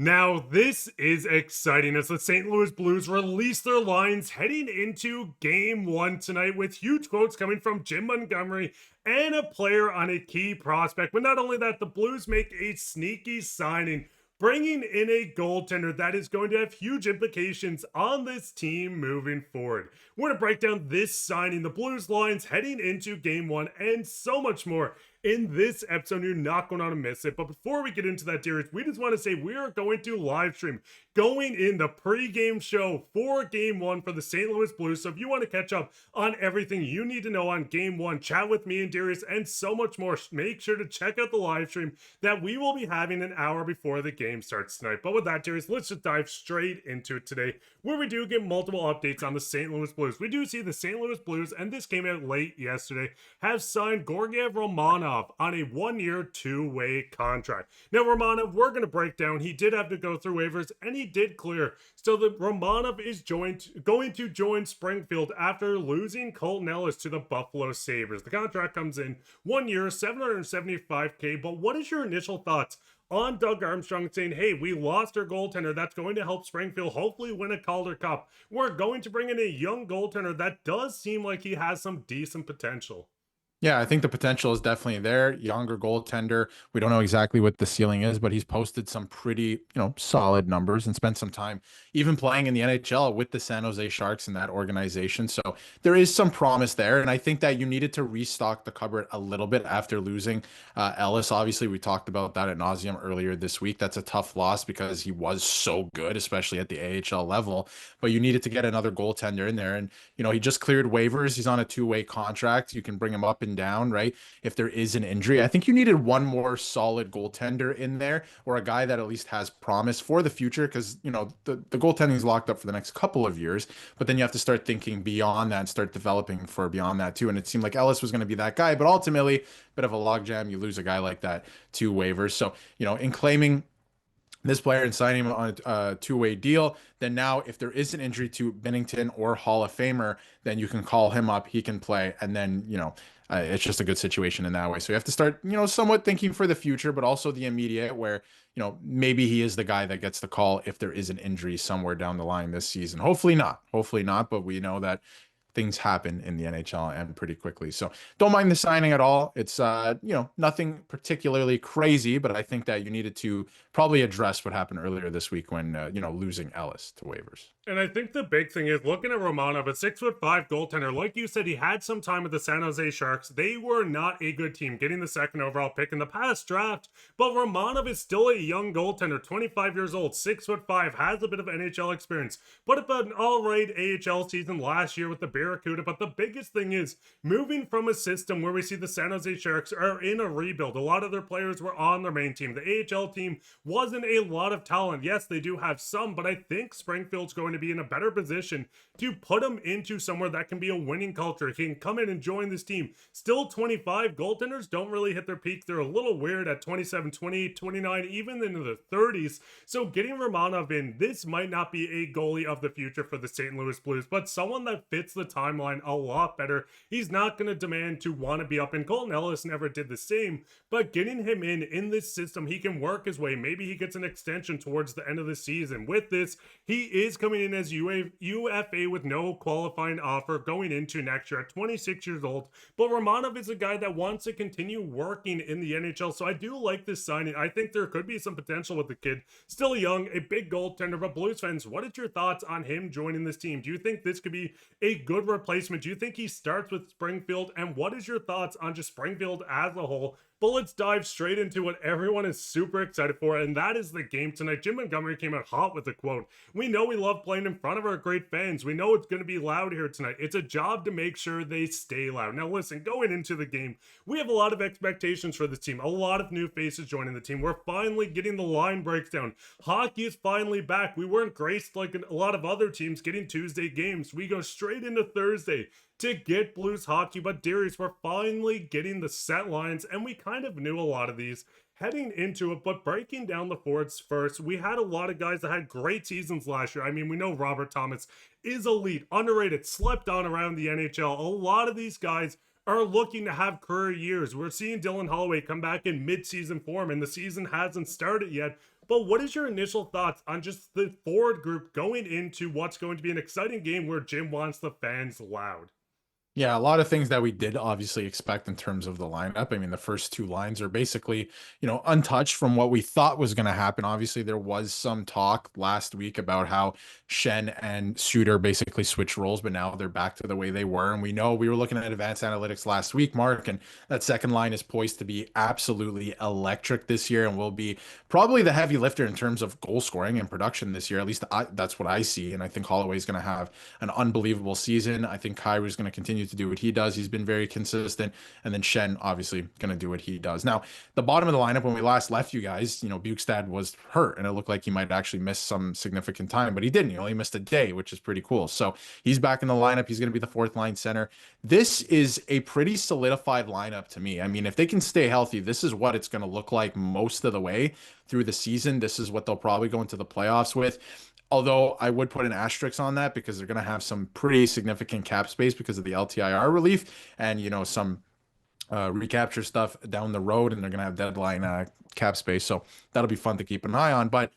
Now, this is exciting as the St. Louis Blues release their lines heading into game one tonight with huge quotes coming from Jim Montgomery and a player on a key prospect. But not only that, the Blues make a sneaky signing, bringing in a goaltender that is going to have huge implications on this team moving forward. We're going to break down this signing, the Blues lines heading into game one, and so much more in this episode. You're not going to miss it. But before we get into that, dearest, we just want to say we are going to live stream going in the pregame show for game one for the St. Louis Blues. So if you want to catch up on everything you need to know on game one, chat with me and Darius and so much more, make sure to check out the live stream that we will be having an hour before the game starts tonight. But with that, Darius, let's just dive straight into it today, where we do get multiple updates on the St. Louis Blues. We do see the St. Louis Blues, and this came out late yesterday, have signed Georgi Romanov on a 1-year, 2-way contract. Now, Romanov, we're going to break down. He did have to go through waivers, and he did clear. So the Romanov is going to join Springfield after losing Colton Ellis to the Buffalo Sabres. The contract comes in 1 year, $775K. But what is your initial thoughts on Doug Armstrong saying, hey, we lost our goaltender that's going to help Springfield hopefully win a Calder Cup? We're going to bring in a young goaltender that does seem like he has some decent potential. Yeah, I think the potential is definitely there. Younger goaltender. We don't know exactly what the ceiling is, but he's posted some pretty, solid numbers and spent some time even playing in the NHL with the San Jose Sharks in that organization. So there is some promise there. And I think that you needed to restock the cupboard a little bit after losing Ellis. Obviously, we talked about that ad nauseum earlier this week. That's a tough loss because he was so good, especially at the AHL level. But you needed to get another goaltender in there. And, he just cleared waivers. He's on a 2-way contract. You can bring him up and down, right? If there is an injury, I think you needed one more solid goaltender in there, or a guy that at least has promise for the future, because the goaltending is locked up for the next couple of years, but then you have to start thinking beyond that and start developing for beyond that too. And it seemed like Ellis was going to be that guy, but ultimately, bit of a logjam. You lose a guy like that to waivers. So in claiming this player and signing him on a 2-way deal, then now if there is an injury to Binnington or Hall of Famer, then you can call him up, he can play, and then it's just a good situation in that way. So you have to start somewhat thinking for the future, but also the immediate, where maybe he is the guy that gets the call if there is an injury somewhere down the line this season. Hopefully not, but we know that things happen in the NHL and pretty quickly. So don't mind the signing at all. It's, nothing particularly crazy, but I think that you needed to probably address what happened earlier this week when, losing Ellis to waivers. And I think the big thing is looking at Romanov, a 6'5" goaltender. Like you said, he had some time with the San Jose Sharks. They were not a good team, getting the second overall pick in the past draft. But Romanov is still a young goaltender, 25 years old, 6'5", has a bit of NHL experience. Put up an all-right AHL season last year with the Barracuda. But the biggest thing is moving from a system where we see the San Jose Sharks are in a rebuild. A lot of their players were on their main team. The AHL team wasn't a lot of talent. Yes, they do have some, but I think Springfield's going to be in a better position to put him into somewhere that can be a winning culture. He can come in and join this team. Still 25. Goaltenders don't really hit their peak. They're a little weird at 27, 28, 29, even into the 30s. So getting Romanov in, this might not be a goalie of the future for the St. Louis Blues, but someone that fits the timeline a lot better. He's not going to demand to want to be up, and Colton Ellis never did the same, but getting him in this system, he can work his way. Maybe he gets an extension towards the end of the season. With this, he is coming in as UFA with no qualifying offer going into next year at 26 years old. But Romanov is a guy that wants to continue working in the NHL, so I do like this signing. I think there could be some potential with the kid. Still young, a big goaltender, but Blues fans, what is your thoughts on him joining this team? Do you think this could be a good replacement? Do you think he starts with Springfield? And what is your thoughts on just Springfield as a whole? But let's dive straight into what everyone is super excited for, and that is the game tonight. Jim Montgomery came out hot with a quote. We know we love playing in front of our great fans. We know it's going to be loud here tonight. It's a job to make sure they stay loud. Now listen, going into the game, we have a lot of expectations for this team. A lot of new faces joining the team. We're finally getting the line breaks down. Hockey is finally back. We weren't graced like a lot of other teams getting Tuesday games. We go straight into Thursday to get Blues hockey, but Darius, we're finally getting the set lines, and we kind of knew a lot of these heading into it, but breaking down the forwards first, we had a lot of guys that had great seasons last year. I mean, we know Robert Thomas is elite, underrated, slept on around the NHL. A lot of these guys are looking to have career years. We're seeing Dylan Holloway come back in mid-season form, and the season hasn't started yet, But what is your initial thoughts on just the forward group going into what's going to be an exciting game where Jim wants the fans loud? Yeah, a lot of things that we did obviously expect in terms of the lineup. I mean, the first two lines are basically, untouched from what we thought was going to happen. Obviously, there was some talk last week about how Shen and Suter basically switched roles, but now they're back to the way they were. And we know we were looking at advanced analytics last week, Mark, and that second line is poised to be absolutely electric this year and will be probably the heavy lifter in terms of goal scoring and production this year. At least that's what I see. And I think Holloway's going to have an unbelievable season. I think Kyrou is going to continue to do what he does. He's been very consistent. And then Shen, obviously, going to do what he does. Now, the bottom of the lineup, when we last left you guys, Bukestad was hurt and it looked like he might actually miss some significant time, but he didn't. He only missed a day, which is pretty cool. So he's back in the lineup. He's going to be the fourth line center. This is a pretty solidified lineup to me. I mean, if they can stay healthy, this is what it's going to look like most of the way through the season. This is what they'll probably go into the playoffs with. Although I would put an asterisk on that because they're going to have some pretty significant cap space because of the LTIR relief and, some recapture stuff down the road, and they're going to have deadline cap space. So that'll be fun to keep an eye on. But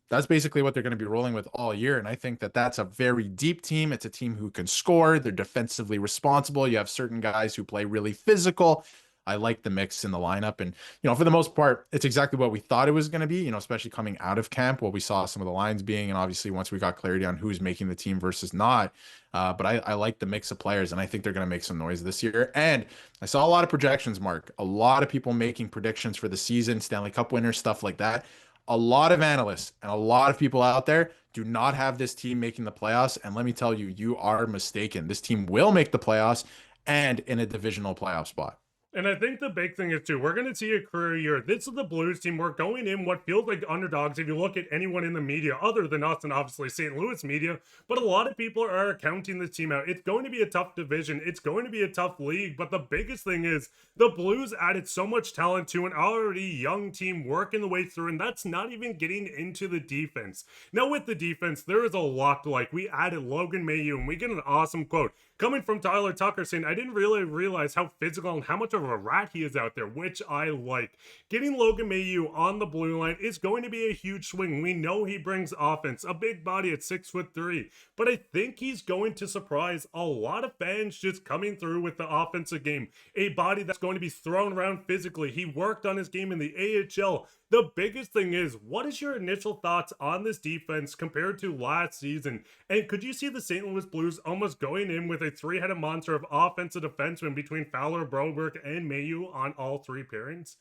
that's basically what they're going to be rolling with all year. And I think that that's a very deep team. It's a team who can score. They're defensively responsible. You have certain guys who play really physical. I like the mix in the lineup. And, for the most part, it's exactly what we thought it was going to be, especially coming out of camp, what we saw some of the lines being. And obviously, once we got clarity on who's making the team versus not. But I like the mix of players, and I think they're going to make some noise this year. And I saw a lot of projections, Mark, a lot of people making predictions for the season, Stanley Cup winners, stuff like that. A lot of analysts and a lot of people out there do not have this team making the playoffs. And let me tell you, you are mistaken. This team will make the playoffs and in a divisional playoff spot. And I think the big thing is, too, we're going to see a career year. This is the Blues team. We're going in what feels like underdogs if you look at anyone in the media, other than us and obviously St. Louis media. But a lot of people are counting this team out. It's going to be a tough division. It's going to be a tough league. But the biggest thing is the Blues added so much talent to an already young team working the way through. And that's not even getting into the defense. Now, with the defense, there is a lot to like. We added Logan Mailloux, and we get an awesome quote coming from Tyler Tucker saying, "I didn't really realize how physical and how much of a rat he is out there," which I like. Getting Logan Mailloux on the blue line is going to be a huge swing. We know he brings offense, a big body at 6'3", but I think he's going to surprise a lot of fans just coming through with the offensive game. A body that's going to be thrown around physically. He worked on his game in the AHL. The biggest thing is, what is your initial thoughts on this defense compared to last season? And could you see the St. Louis Blues almost going in with a three-headed monster of offensive defensemen between Fowler, Broberg, and Mailloux on all three pairings?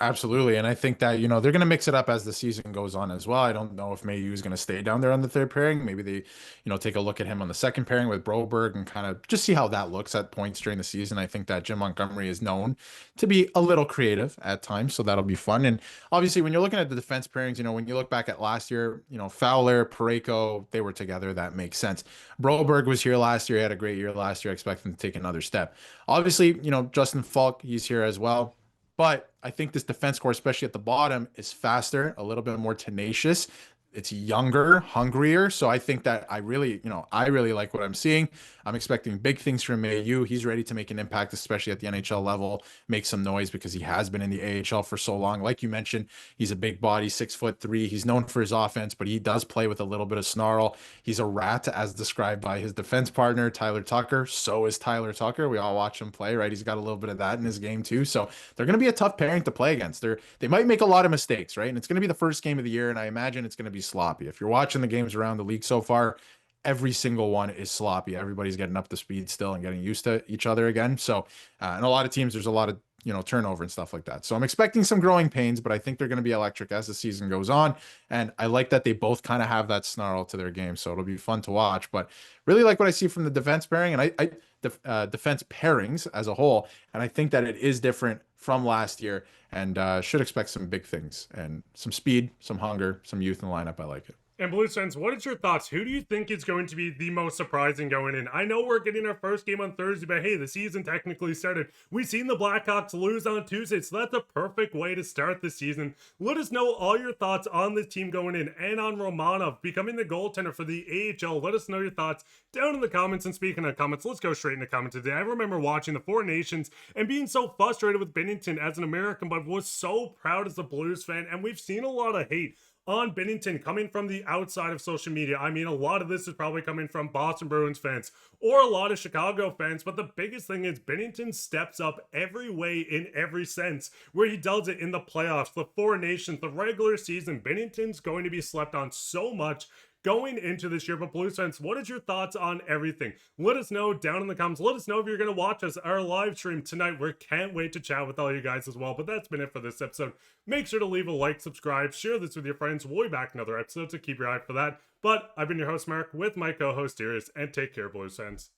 Absolutely. And I think that, they're going to mix it up as the season goes on as well. I don't know if Mailloux is going to stay down there on the third pairing. Maybe they, take a look at him on the second pairing with Broberg and kind of just see how that looks at points during the season. I think that Jim Montgomery is known to be a little creative at times, so that'll be fun. And obviously, when you're looking at the defense pairings, when you look back at last year, Fowler, Parayko, they were together. That makes sense. Broberg was here last year. He had a great year last year. I expect him to take another step. Obviously, Justin Falk, he's here as well. But I think this defense core, especially at the bottom, is faster, a little bit more tenacious. It's younger, hungrier. So I think that I really like what I'm seeing. I'm expecting big things from Mailloux. He's ready to make an impact, especially at the NHL level, make some noise because he has been in the AHL for so long. Like you mentioned, he's a big body, 6'3". He's known for his offense, but he does play with a little bit of snarl. He's a rat, as described by his defense partner, Tyler Tucker. So is Tyler Tucker. We all watch him play, right? He's got a little bit of that in his game too. So they're going to be a tough pairing to play against. They might make a lot of mistakes, right? And it's going to be the first game of the year, and I imagine it's going to be sloppy. If you're watching the games around the league so far, every single one is sloppy. Everybody's getting up to speed still and getting used to each other again. So, and a lot of teams, there's a lot of, turnover and stuff like that. So I'm expecting some growing pains, but I think they're going to be electric as the season goes on. And I like that they both kind of have that snarl to their game. So it'll be fun to watch, but really like what I see from the defense pairing and defense pairings as a whole. And I think that it is different from last year and should expect some big things and some speed, some hunger, some youth in the lineup. I like it. And Blues fans, what is your thoughts? Who do you think is going to be the most surprising going in? I know we're getting our first game on Thursday, but hey, the season technically started. We've seen the Blackhawks lose on Tuesday, so that's a perfect way to start the season. Let us know all your thoughts on this team going in and on Romanov becoming the goaltender for the AHL. Let us know your thoughts down in the comments. And speaking of comments, let's go straight into comments today. I remember watching the Four Nations and being so frustrated with Binnington as an American, but was so proud as a Blues fan, and we've seen a lot of hate on Binnington coming from the outside of social media. I mean, a lot of this is probably coming from Boston Bruins fans or a lot of Chicago fans, but the biggest thing is Binnington steps up every way in every sense, where he does it in the playoffs, the Four Nations, the regular season. Binnington's going to be slept on so much going into this year. But Blues fans, what is your thoughts on everything? Let us know down in the comments. Let us know if you're going to watch us, our live stream tonight. We can't wait to chat with all you guys as well. But that's been it for this episode. Make sure to leave a like, subscribe, share this with your friends. We'll be back in another episode, so keep your eye out for that. But I've been your host, Mark, with my co-host, Darius, and take care, Blues fans.